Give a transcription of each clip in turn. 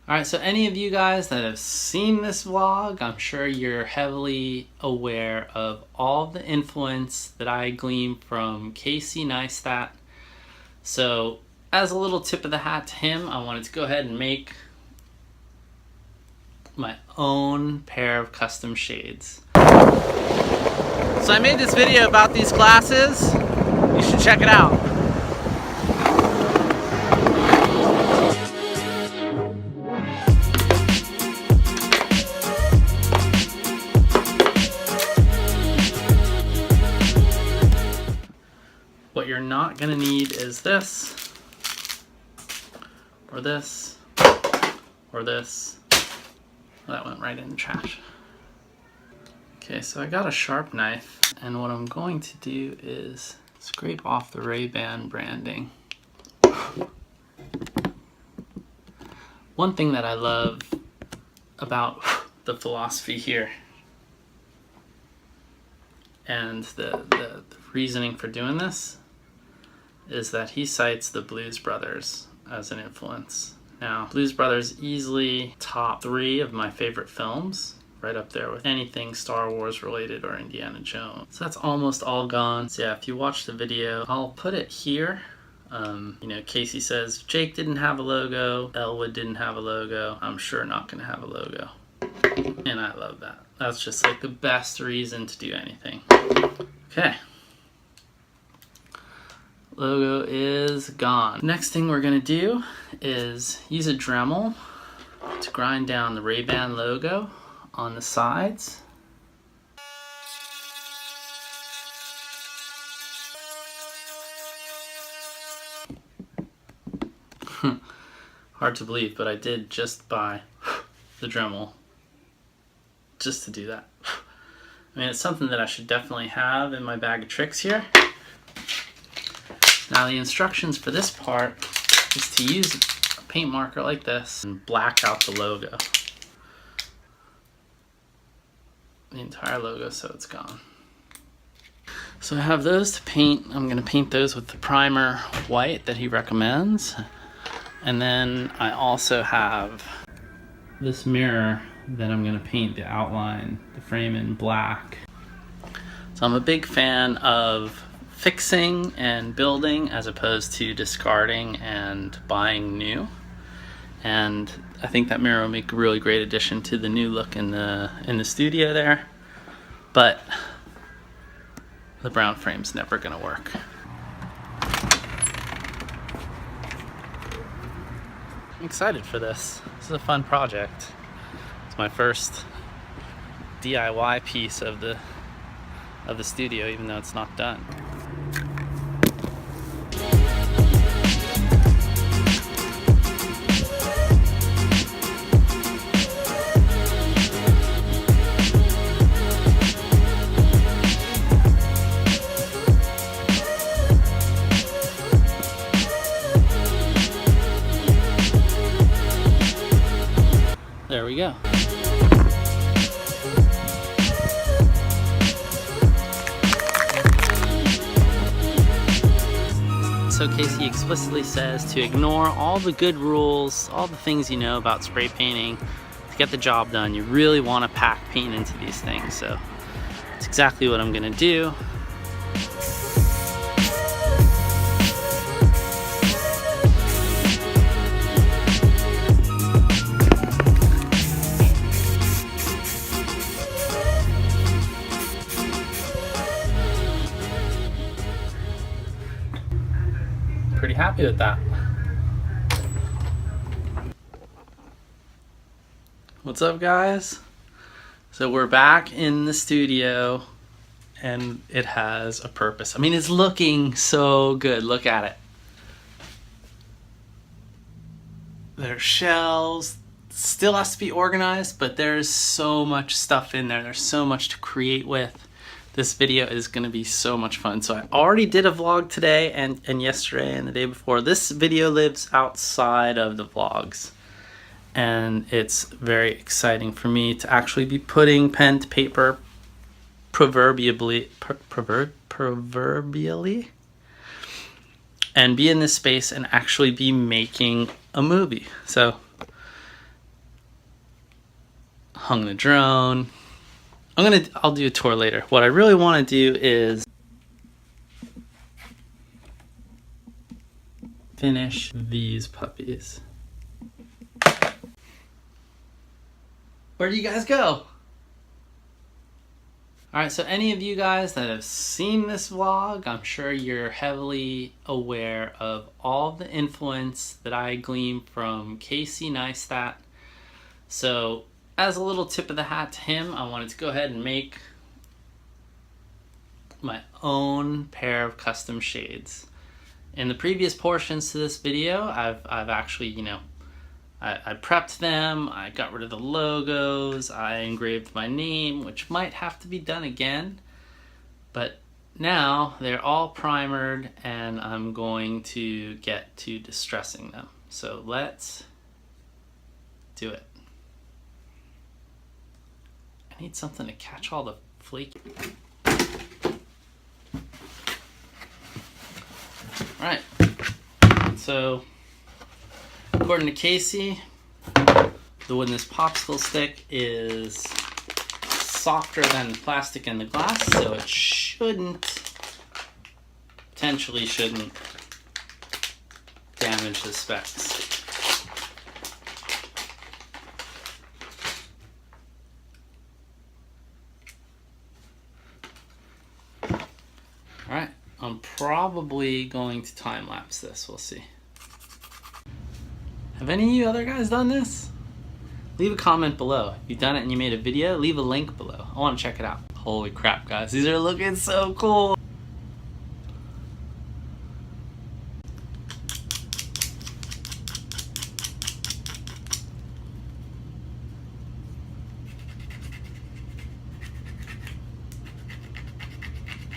Alright, so any of you guys that have seen this vlog, I'm sure you're heavily aware of all the influence that I glean from Casey Neistat. So as a little tip of the hat to him, I wanted to go ahead and make my own pair of custom shades. So I made this video about these glasses. You should check it out. What you're not gonna need is this, or this, or this. Well, that went right in the trash. Okay, so I got a sharp knife, and what I'm going to do is scrape off the Ray-Ban branding. One thing that I love about the philosophy here and the reasoning for doing this is that he cites the Blues Brothers as an influence. Now, Blues Brothers easily top 3 of my favorite films, right up there with anything Star Wars related or Indiana Jones. So that's almost all gone. So yeah, if you watch the video, I'll put it here. You know, Casey says, Jake didn't have a logo, Elwood didn't have a logo, I'm sure not gonna have a logo. And I love that. That's just like the best reason to do anything. Okay. Logo is gone. Next thing we're gonna do is use a Dremel to grind down the Ray-Ban logo on the sides. Hard to believe, but I did just buy the Dremel just to do that. I mean, it's something that I should definitely have in my bag of tricks here. Now the instructions for this part is to use a paint marker like this and black out the logo. The entire logo so it's gone. So I have those to paint. I'm going to paint those with the primer white that he recommends. And then I also have this mirror that I'm going to paint the outline, the frame in black. So I'm a big fan of fixing and building as opposed to discarding and buying new. And I think that mirror will make a really great addition to the new look in the studio there. But the brown frame's never gonna work. I'm excited for this. This is a fun project. It's my first DIY piece of the studio, even though it's not done. There we go. So Casey explicitly says to ignore all the good rules, all the things you know about spray painting. To get the job done, you really want to pack paint into these things. So it's exactly what I'm gonna do. Pretty happy with that. What's up, guys? So we're back in the studio and it has a purpose. I mean, it's looking so good. Look at it. There's shelves. Still has to be organized, but there's so much stuff in there. There's so much to create with. This video is going to be so much fun. So I already did a vlog today and yesterday and the day before. This video lives outside of the vlogs. And it's very exciting for me to actually be putting pen to paper proverbially, and be in this space and actually be making a movie. So hung the drone. I'll do a tour later. What I really want to do is finish these puppies. Where do you guys go? Alright, so any of you guys that have seen this vlog, I'm sure you're heavily aware of all the influence that I glean from Casey Neistat. So, as a little tip of the hat to him, I wanted to go ahead and make my own pair of custom shades. In the previous portions to this video, I've actually, I prepped them, I got rid of the logos, I engraved my name, which might have to be done again. But now they're all primered and I'm going to get to distressing them. So let's do it. I need something to catch all the flaky. Alright, so according to Casey, the wood in this popsicle stick is softer than the plastic and the glass, so it potentially shouldn't damage the specs. Alright, I'm probably going to time lapse this, we'll see. Have any of you other guys done this? Leave a comment below. If you've done it and you made a video, leave a link below. I want to check it out. Holy crap, guys. These are looking so cool.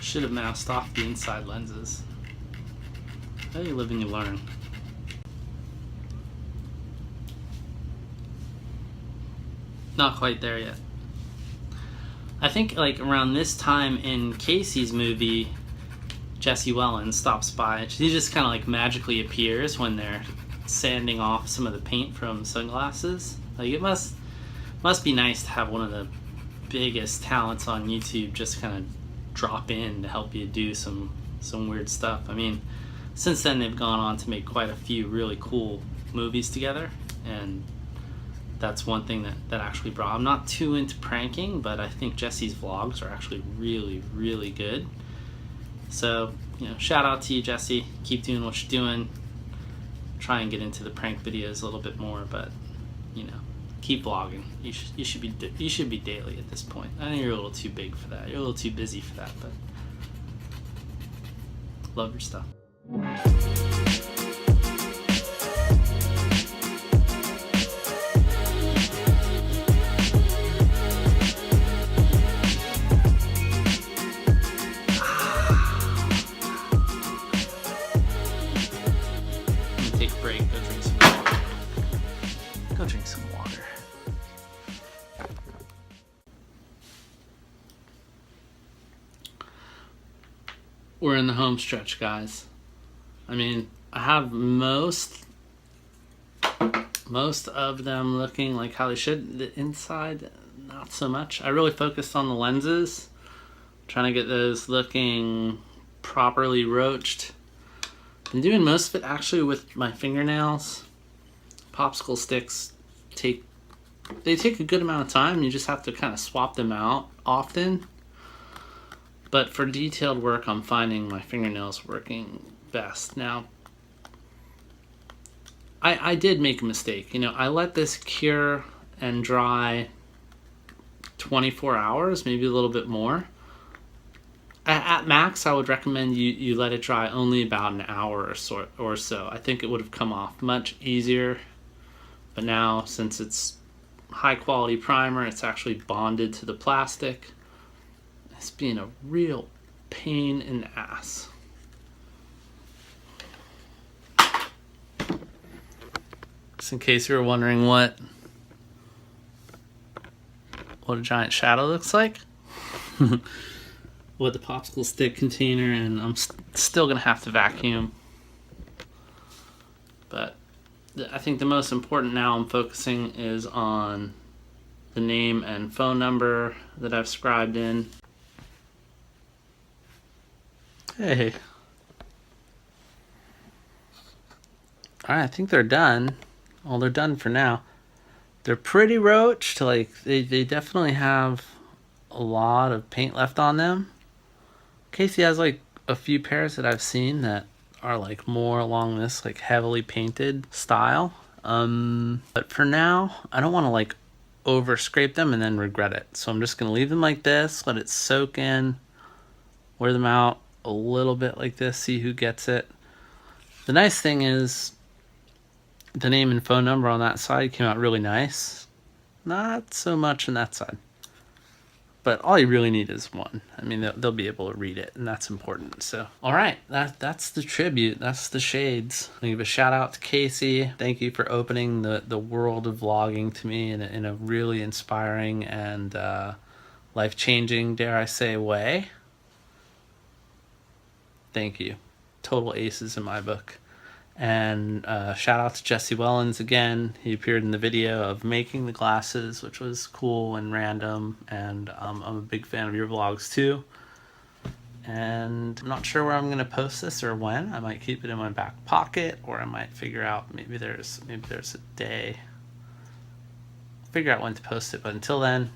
Should have masked off the inside lenses. How you live and you learn. Not quite there yet. I think like around this time in Casey's movie, Jesse Wellen stops by. He just kind of like magically appears when they're sanding off some of the paint from sunglasses. Like it must be nice to have one of the biggest talents on YouTube just kind of drop in to help you do some weird stuff. I mean, since then they've gone on to make quite a few really cool movies together, and that's one thing that actually brought. I'm not too into pranking, but I think Jesse's vlogs are actually really, really good. So, shout out to you, Jesse. Keep doing what you're doing. Try and get into the prank videos a little bit more, but keep vlogging. You should be daily at this point. I think you're a little too big for that. You're a little too busy for that, but love your stuff. Take a break, go drink some water. Go drink some water. We're in the home stretch, guys. I mean, I have most of them looking like how they should. The inside, not so much. I really focused on the lenses, trying to get those looking properly roached. I'm doing most of it actually with my fingernails. Popsicle sticks take a good amount of time. You just have to kind of swap them out often. But for detailed work, I'm finding my fingernails working best. Now, I did make a mistake. I let this cure and dry 24 hours, maybe a little bit more. At max, I would recommend you let it dry only about an hour or so. I think it would have come off much easier. But now, since it's high quality primer, it's actually bonded to the plastic. It's being a real pain in the ass. Just in case you were wondering what a giant shadow looks like. With the popsicle stick container, and I'm still gonna have to vacuum. But I think the most important now I'm focusing is on the name and phone number that I've scribed in. Hey. Alright, I think they're done. Well, they're done for now. They're pretty roached. Like, they definitely have a lot of paint left on them. Casey has like a few pairs that I've seen that are like more along this like heavily painted style. But for now, I don't want to like over scrape them and then regret it. So I'm just gonna leave them like this, let it soak in, wear them out a little bit like this, see who gets it. The nice thing is the name and phone number on that side came out really nice. Not so much on that side. But all you really need is one. I mean, they'll be able to read it, and that's important. So, all right, that's the tribute. That's the shades. I give a shout out to Casey. Thank you for opening the world of vlogging to me in a really inspiring and life-changing, dare I say, way. Thank you. Total aces in my book. And shout out to Jesse Wellens again. He appeared in the video of making the glasses, which was cool and random. And I'm a big fan of your vlogs too. And I'm not sure where I'm going to post this or when. I might keep it in my back pocket, or I might figure out maybe there's a day. Figure out when to post it. But until then,